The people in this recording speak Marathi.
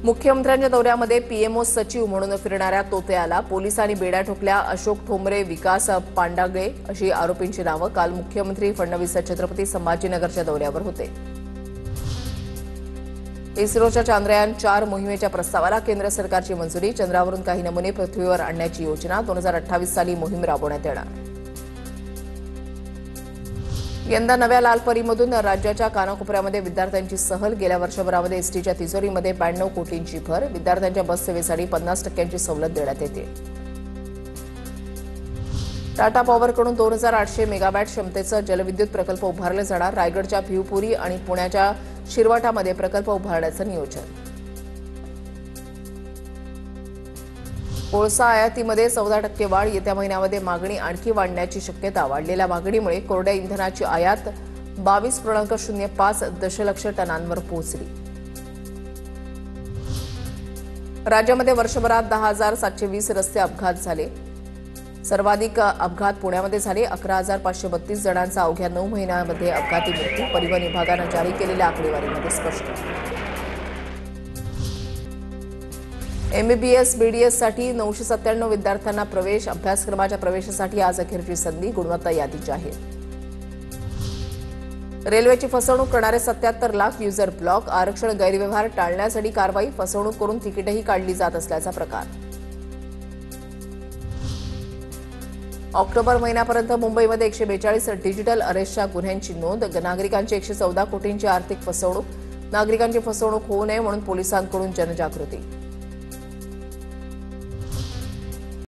मुख्यमंत्र्यांच्या दौऱ्यामध्ये पीएमओ सचिव म्हणून फिरणाऱ्या तोत्याला पोलिसांनी बेड्या ठोकल्या। अशोक ठोंबरे, विकास पांडागे अशी आरोपींची नावं। काल मुख्यमंत्री फडणवीस छत्रपती संभाजीनगरच्या दौऱ्यावर होते। इस्रोच्या चांद्रयान-4 मोहिमेच्या प्रस्तावाला केंद्र सरकारची मंजुरी। चंद्रावरून काही नमुने पृथ्वीवर आणण्याची योजना 2028 साली मोहीम राबवण्यात येणार। यंदा नव्या लालपरीमधून राज्याच्या कानाकोपऱ्यामध्ये विद्यार्थ्यांची सहल। गेल्या वर्षभरामध्ये एसटीच्या तिजोरीमध्ये 92 कोटींची भर। विद्यार्थ्यांच्या बस सेवेसाठी 50% सवलत देण्यात येते। टाटा पॉवरकडून 2800 मेगावॅट क्षमतेचा जलविद्युत प्रकल्प उभारले जाणार। रायगडच्या भिवपुरी आणि पुण्याच्या शिरवाटामध्ये प्रकल्प उभारण्याचं नियोजन। कोळसा आयातीमध्ये 14% वाढ। येत्या महिन्यामध्ये मागणी आणखी वाढण्याची शक्यता। वाढलेल्या मागणीमुळे कोरड्या इंधनाची आयात 22.05 दशलक्ष टनांवर पोहोचली। राज्यामध्ये वर्षभरात 10,720 रस्ते अपघात झाले। सर्वाधिक अपघात पुण्यामध्ये झाले। 11,532 जणांचा अवघ्या 9 महिन्यांमध्ये अपघाती मृत्यू। परिवहन विभागानं जारी केलेल्या आकडेवारीमध्ये स्पष्ट। एमबीबीएस बीडीएससाठी 997 विद्यार्थ्यांना प्रवेश। अभ्यासक्रमाच्या प्रवेशासाठी आज अखेरची संधी। गुणवत्ता यादी जाहीर। रेल्वेची फसवणूक करणारे 77 लाख युजर ब्लॉक। आरक्षण गैरव्यवहार टाळण्यासाठी कारवाई। फसवणूक करून तिकीटही काढली जात असल्याचा प्रकार। ऑक्टोबर महिन्यापर्यंत मुंबईमध्ये 142 डिजिटल अरेस्टच्या गुन्ह्यांची नोंद। नागरिकांची 114 कोटींची आर्थिक फसवणूक। नागरिकांची फसवणूक होऊ नये म्हणून पोलिसांकडून जनजागृती।